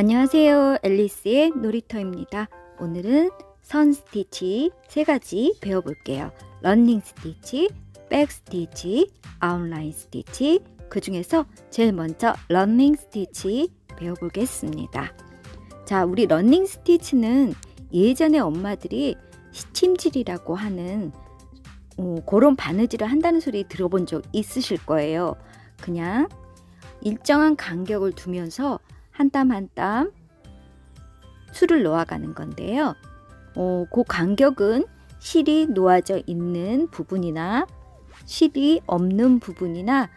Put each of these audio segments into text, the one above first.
안녕하세요. 앨리스의 놀이터입니다. 오늘은 선 스티치 3가지 배워볼게요. 러닝 스티치, 백 스티치, 아웃라인 스티치. 그 중에서 제일 먼저 러닝 스티치 배워보겠습니다. 자, 우리 러닝 스티치는 예전에 엄마들이 시침질이라고 하는 그런 바느질을 한다는 소리 들어본 적 있으실 거예요. 그냥 일정한 간격을 두면서 한 땀 한 땀 술을 놓아가는 건데요. 그 간격은 실이 놓아져 있는 부분이나 실이 없는 부분이나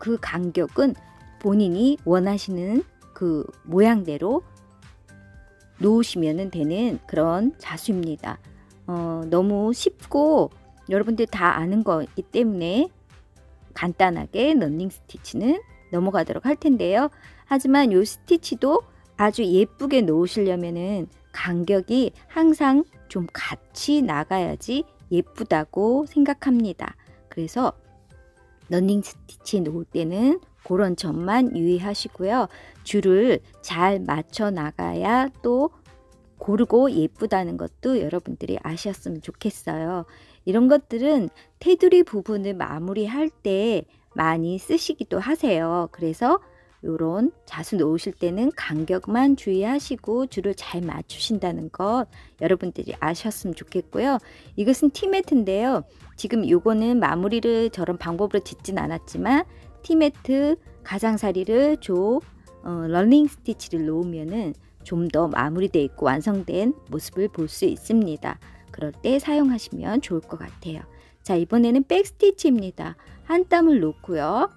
그 간격은 본인이 원하시는 그 모양대로 놓으시면 되는 그런 자수입니다. 너무 쉽고 여러분들 다 아는 거이기 때문에 간단하게 러닝 스티치는 넘어가도록 할 텐데요. 하지만 이 스티치도 아주 예쁘게 놓으시려면은 간격이 항상 좀 같이 나가야지 예쁘다고 생각합니다. 그래서 러닝 스티치 놓을 때는 그런 점만 유의하시고요. 줄을 잘 맞춰 나가야 또 고르고 예쁘다는 것도 여러분들이 아셨으면 좋겠어요. 이런 것들은 테두리 부분을 마무리할 때 많이 쓰시기도 하세요. 그래서 이런 자수 놓으실 때는 간격만 주의하시고 줄을 잘 맞추신다는 것 여러분들이 아셨으면 좋겠고요. 이것은 티매트인데요. 지금 이거는 마무리를 저런 방법으로 짓진 않았지만 티매트 가장자리를 러닝 스티치를 놓으면은 좀 더 마무리되어 있고 완성된 모습을 볼 수 있습니다. 그럴 때 사용하시면 좋을 것 같아요. 자, 이번에는 백 스티치입니다. 한 땀을 놓고요.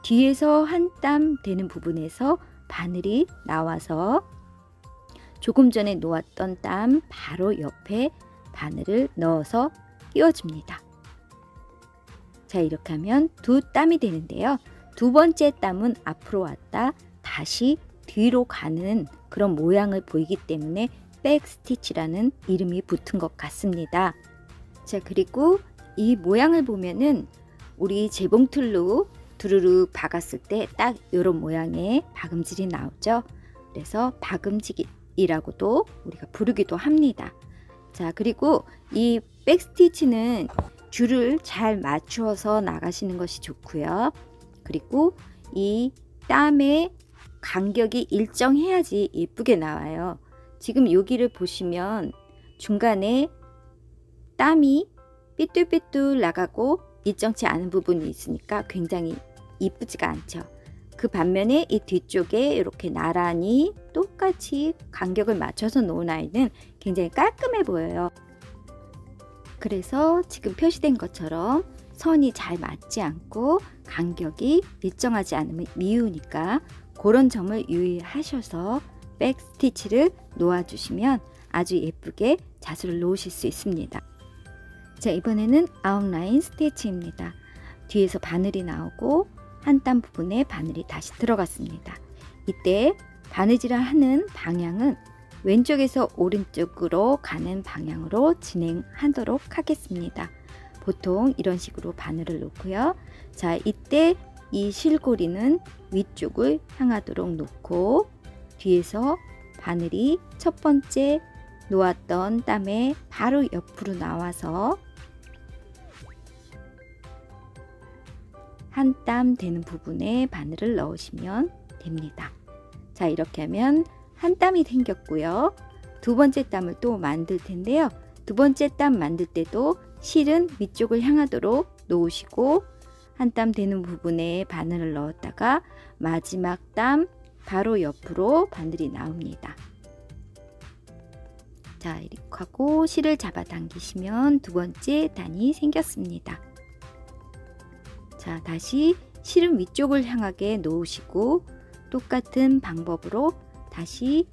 뒤에서 한 땀 되는 부분에서 바늘이 나와서 조금 전에 놓았던 땀 바로 옆에 바늘을 넣어서 끼워줍니다. 자, 이렇게 하면 두 땀이 되는데요. 두 번째 땀은 앞으로 왔다 다시 뒤로 가는 그런 모양을 보이기 때문에 백 스티치라는 이름이 붙은 것 같습니다. 자, 그리고 이 모양을 보면은 우리 재봉틀로 두루룩 박았을 때 딱 이런 모양의 박음질이 나오죠. 그래서 박음질이라고도 우리가 부르기도 합니다. 자, 그리고 이 백스티치는 줄을 잘 맞추어서 나가시는 것이 좋고요. 그리고 이 땀의 간격이 일정해야지 예쁘게 나와요. 지금 여기를 보시면 중간에 땀이 삐뚤삐뚤 나가고 일정치 않은 부분이 있으니까 굉장히 이쁘지가 않죠. 그 반면에 이 뒤쪽에 이렇게 나란히 똑같이 간격을 맞춰서 놓은 아이는 굉장히 깔끔해 보여요. 그래서 지금 표시된 것처럼 선이 잘 맞지 않고 간격이 일정하지 않으면 미우니까 그런 점을 유의하셔서 백 스티치를 놓아주시면 아주 예쁘게 자수를 놓으실 수 있습니다. 자, 이번에는 아웃라인 스티치입니다. 뒤에서 바늘이 나오고 한 땀 부분에 바늘이 다시 들어갔습니다. 이때 바느질을 하는 방향은 왼쪽에서 오른쪽으로 가는 방향으로 진행하도록 하겠습니다. 보통 이런 식으로 바늘을 놓고요. 자, 이때 이 실고리는 위쪽을 향하도록 놓고 뒤에서 바늘이 첫 번째 놓았던 땀에 바로 옆으로 나와서 한 땀 되는 부분에 바늘을 넣으시면 됩니다. 자, 이렇게 하면 한 땀이 생겼고요. 두 번째 땀을 또 만들 텐데요. 두 번째 땀 만들 때도 실은 위쪽을 향하도록 놓으시고 한 땀 되는 부분에 바늘을 넣었다가 마지막 땀 바로 옆으로 바늘이 나옵니다. 자, 이렇게 하고 실을 잡아당기시면 두 번째 단이 생겼습니다. 자, 다시 실은 위쪽을 향하게 놓으시고 똑같은 방법으로 다시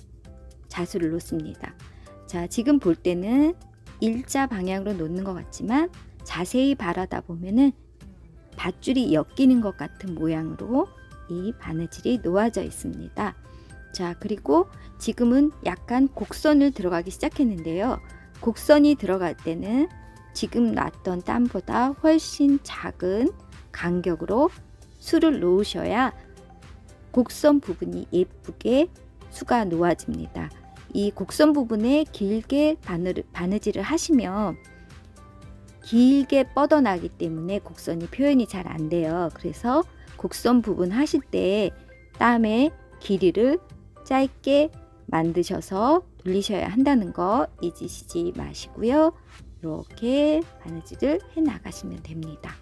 자수를 놓습니다. 자, 지금 볼 때는 일자 방향으로 놓는 것 같지만 자세히 바라다 보면은 밧줄이 엮이는 것 같은 모양으로 이 바느질이 놓아져 있습니다. 자, 그리고 지금은 약간 곡선을 들어가기 시작했는데요. 곡선이 들어갈 때는 지금 놨던 땀보다 훨씬 작은 간격으로 술을 놓으셔야 곡선 부분이 예쁘게 수가 놓아집니다. 이 곡선 부분에 길게 바느질을 하시면 길게 뻗어나기 때문에 곡선이 표현이 잘 안 돼요. 그래서 곡선 부분 하실 때 땀의 길이를 짧게 만드셔서 돌리셔야 한다는 거 잊으시지 마시고요. 이렇게 바느질을 해 나가시면 됩니다.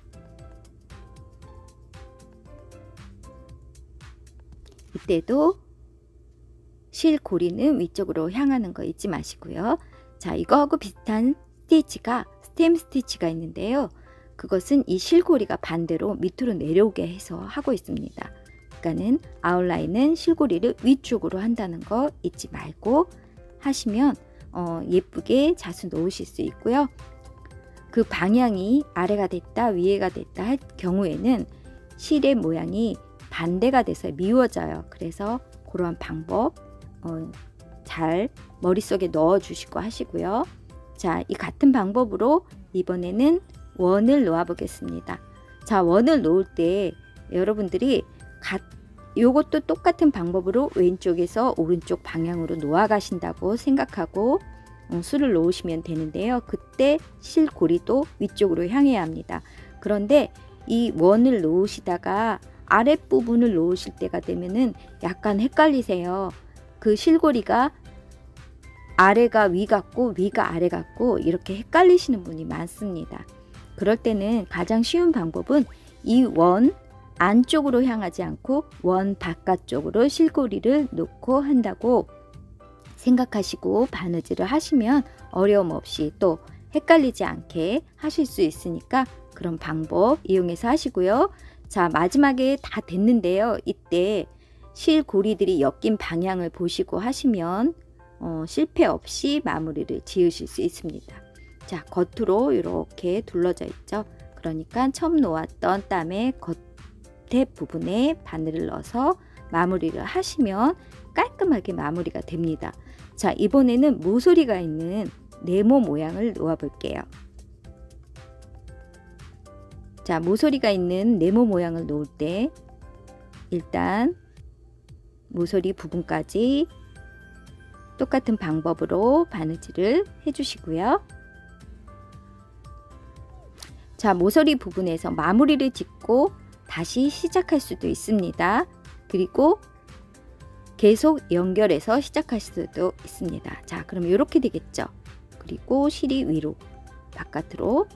이때도 실 고리는 위쪽으로 향하는 거 잊지 마시고요. 자, 이거하고 비슷한 스티치가 스템 스티치가 있는데요. 그것은 이 실고리가 반대로 밑으로 내려오게 해서 하고 있습니다. 그러니까는 아웃라인은 실고리를 위쪽으로 한다는 거 잊지 말고 하시면 예쁘게 자수 놓으실 수 있고요. 그 방향이 아래가 됐다 위에가 됐다 할 경우에는 실의 모양이 반대가 돼서 미워져요. 그래서 그러한 방법 잘 머릿속에 넣어 주시고 하시고요. 자, 이 같은 방법으로 이번에는 원을 놓아 보겠습니다. 자, 원을 놓을 때 여러분들이 요것도 똑같은 방법으로 왼쪽에서 오른쪽 방향으로 놓아 가신다고 생각하고 수를 놓으시면 되는데요. 그때 실고리도 위쪽으로 향해야 합니다. 그런데 이 원을 놓으시다가 아랫부분을 놓으실 때가 되면은 약간 헷갈리세요. 그 실고리가 아래가 위 같고 위가 아래 같고 이렇게 헷갈리시는 분이 많습니다. 그럴 때는 가장 쉬운 방법은 이 원 안쪽으로 향하지 않고 원 바깥쪽으로 실고리를 놓고 한다고 생각하시고 바느질을 하시면 어려움 없이 또 헷갈리지 않게 하실 수 있으니까 그런 방법 이용해서 하시고요. 자, 마지막에 다 됐는데요. 이때 실고리들이 엮인 방향을 보시고 하시면 실패 없이 마무리를 지으실 수 있습니다. 자, 겉으로 이렇게 둘러져 있죠. 그러니까 처음 놓았던 땀의 겉에 부분에 바늘을 넣어서 마무리를 하시면 깔끔하게 마무리가 됩니다. 자, 이번에는 모서리가 있는 네모 모양을 놓아 볼게요. 자, 모서리가 있는 네모 모양을 놓을 때 일단 모서리 부분까지 똑같은 방법으로 바느질을 해주시고요. 자, 모서리 부분에서 마무리를 짓고 다시 시작할 수도 있습니다. 그리고 계속 연결해서 시작할 수도 있습니다. 자, 그럼 이렇게 되겠죠. 그리고 실이 위로 바깥으로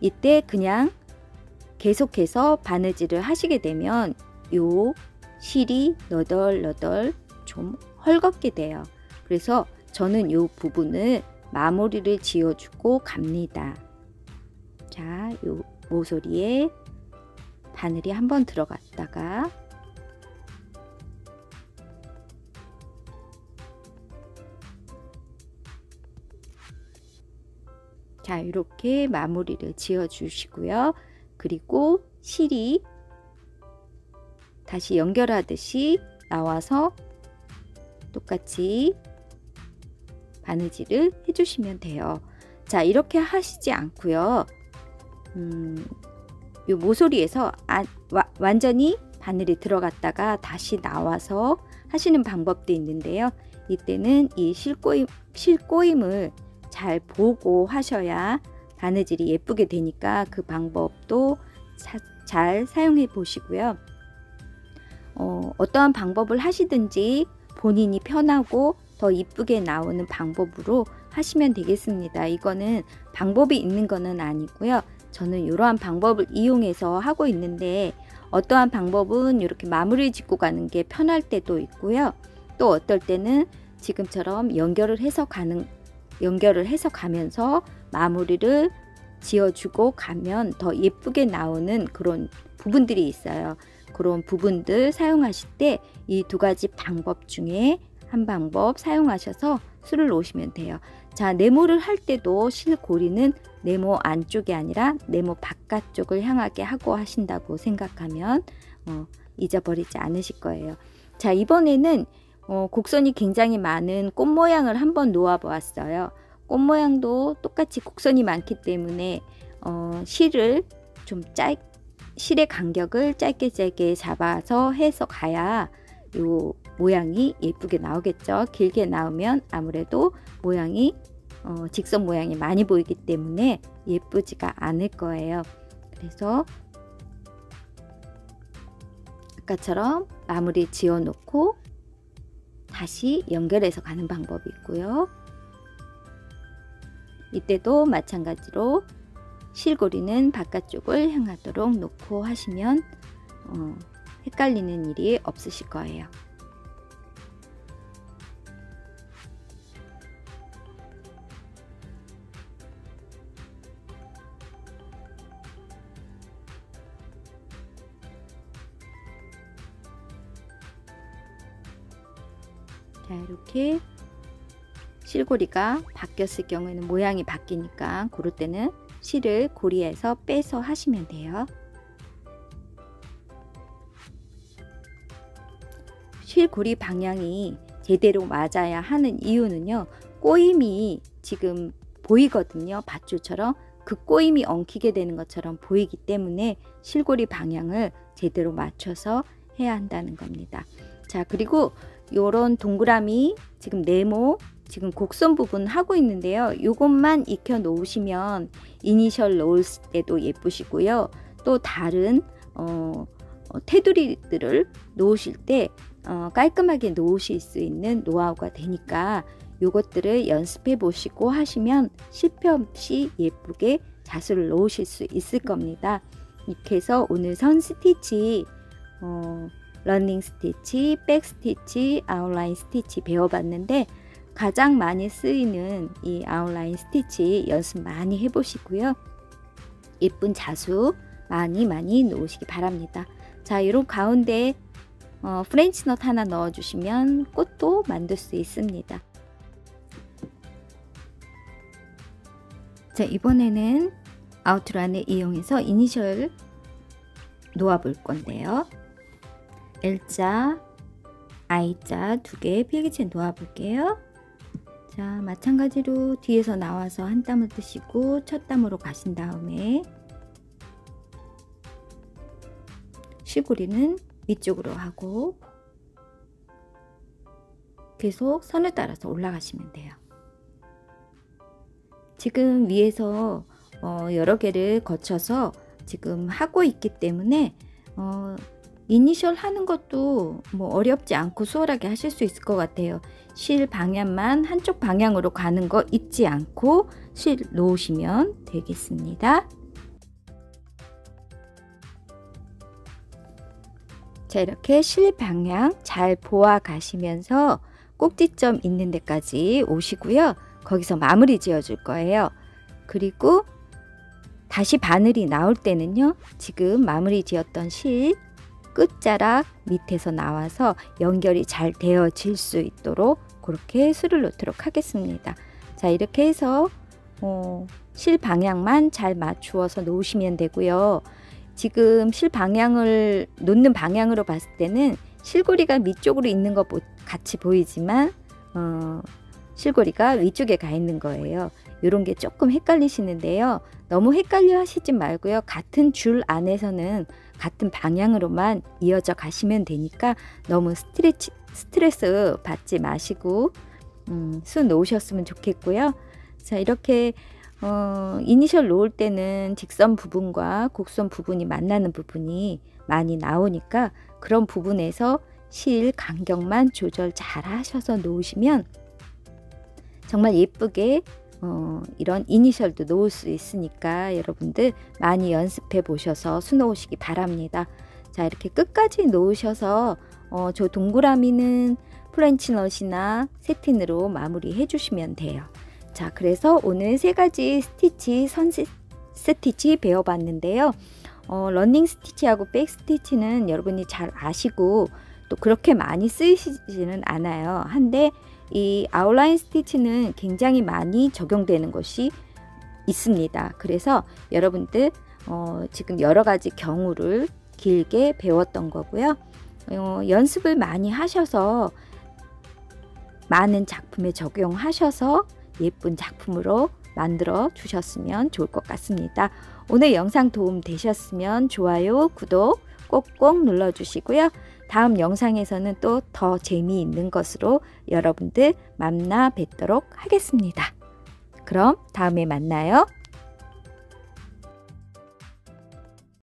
이때 그냥 계속해서 바느질을 하시게 되면 요 실이 너덜너덜 좀 헐겁게 돼요. 그래서 저는 요 부분을 마무리를 지어주고 갑니다. 자, 요 모서리에 바늘이 한번 들어갔다가 자, 이렇게 마무리를 지어 주시고요. 그리고 실이 다시 연결하듯이 나와서 똑같이 바느질을 해주시면 돼요. 자, 이렇게 하시지 않고요. 요 모서리에서 완전히 바늘이 들어갔다가 다시 나와서 하시는 방법도 있는데요. 이때는 이 실꼬임을 잘 보고 하셔야 바느질이 예쁘게 되니까 그 방법도 잘 사용해 보시고요. 어떠한 방법을 하시든지 본인이 편하고 더 이쁘게 나오는 방법으로 하시면 되겠습니다. 이거는 방법이 있는 거는 아니고요. 저는 이러한 방법을 이용해서 하고 있는데 어떠한 방법은 이렇게 마무리 짓고 가는 게 편할 때도 있고요. 또 어떨 때는 지금처럼 연결을 해서 가면서 마무리를 지어주고 가면 더 예쁘게 나오는 그런 부분들이 있어요. 그런 부분들 사용하실 때 이 두 가지 방법 중에 한 방법 사용하셔서 수를 놓으시면 돼요. 자, 네모를 할 때도 실고리는 네모 안쪽이 아니라 네모 바깥쪽을 향하게 하고 하신다고 생각하면 잊어버리지 않으실 거예요. 자, 이번에는 곡선이 굉장히 많은 꽃 모양을 한번 놓아 보았어요. 꽃 모양도 똑같이 곡선이 많기 때문에 실의 간격을 짧게 잡아서 해서 가야 요 모양이 예쁘게 나오겠죠. 길게 나오면 아무래도 모양이 직선 모양이 많이 보이기 때문에 예쁘지가 않을 거예요. 그래서 아까처럼 마무리 지어 놓고 다시 연결해서 가는 방법이 있고요. 이때도 마찬가지로 실고리는 바깥쪽을 향하도록 놓고 하시면 헷갈리는 일이 없으실 거예요. 자, 이렇게 실고리가 바뀌었을 경우에는 모양이 바뀌니까 그럴 때는 실을 고리에서 빼서 하시면 돼요. 실고리 방향이 제대로 맞아야 하는 이유는요, 꼬임이 지금 보이거든요. 밧줄처럼 그 꼬임이 엉키게 되는 것처럼 보이기 때문에 실고리 방향을 제대로 맞춰서 해야 한다는 겁니다. 자, 그리고 요런 동그라미 지금 네모 지금 곡선 부분 하고 있는데요. 요것만 익혀 놓으시면 이니셜 놓을 때도 예쁘시고요. 또 다른 테두리들을 놓으실 때 깔끔하게 놓으실 수 있는 노하우가 되니까 요것들을 연습해 보시고 하시면 실패 없이 예쁘게 자수를 놓으실 수 있을 겁니다. 이렇게 해서 오늘 선 스티치 러닝 스티치, 백 스티치, 아웃라인 스티치 배워봤는데 가장 많이 쓰이는 이 아웃라인 스티치 연습 많이 해보시고요. 예쁜 자수 많이 놓으시기 바랍니다. 자, 이런 가운데 프렌치 넛 하나 넣어주시면 꽃도 만들 수 있습니다. 자, 이번에는 아웃라인을 이용해서 이니셜 놓아볼 건데요. L자, I자 두 개 필기체 놓아볼게요. 자, 마찬가지로 뒤에서 나와서 한 땀을 뜨시고 첫 땀으로 가신 다음에 실고리는 위쪽으로 하고 계속 선을 따라서 올라가시면 돼요. 지금 위에서 여러 개를 거쳐서 지금 하고 있기 때문에 이니셜 하는 것도 뭐 어렵지 않고 수월하게 하실 수 있을 것 같아요. 실 방향만 한쪽 방향으로 가는 거 잊지 않고 실 놓으시면 되겠습니다. 자, 이렇게 실 방향 잘 보아 가시면서 꼭지점 있는 데까지 오시고요. 거기서 마무리 지어 줄 거예요. 그리고 다시 바늘이 나올 때는요, 지금 마무리 지었던 실 끝자락 밑에서 나와서 연결이 잘 되어질 수 있도록 그렇게 수를 놓도록 하겠습니다. 자, 이렇게 해서 실 방향만 잘 맞추어서 놓으시면 되고요. 지금 실 방향을 놓는 방향으로 봤을 때는 실고리가 밑쪽으로 있는 것 같이 보이지만 실고리가 위쪽에 가 있는 거예요. 이런 게 조금 헷갈리시는데요. 너무 헷갈려 하시지 말고요. 같은 줄 안에서는 같은 방향으로만 이어져 가시면 되니까 너무 스트레스 받지 마시고 수 놓으셨으면 좋겠고요. 자, 이렇게 이니셜 놓을 때는 직선 부분과 곡선 부분이 만나는 부분이 많이 나오니까 그런 부분에서 실 간격만 조절 잘 하셔서 놓으시면 정말 예쁘게 이런 이니셜도 놓을 수 있으니까 여러분들 많이 연습해 보셔서 수 놓으시기 바랍니다. 자, 이렇게 끝까지 놓으셔서 저 동그라미는 프렌치 넛이나 세틴으로 마무리해 주시면 돼요. 자, 그래서 오늘 세 가지 스티치, 선 스티치 배워봤는데요. 러닝 스티치하고 백 스티치는 여러분이 잘 아시고 또 그렇게 많이 쓰이시지는 않아요. 한데 이 아웃라인 스티치는 굉장히 많이 적용되는 것이 있습니다. 그래서 여러분들 지금 여러 가지 경우를 길게 배웠던 거고요. 연습을 많이 하셔서 많은 작품에 적용하셔서 예쁜 작품으로 만들어 주셨으면 좋을 것 같습니다. 오늘 영상 도움 되셨으면 좋아요, 구독 꼭꼭 눌러주시고요. 다음 영상에서는 또 더 재미있는 것으로 여러분들 만나 뵙도록 하겠습니다. 그럼 다음에 만나요.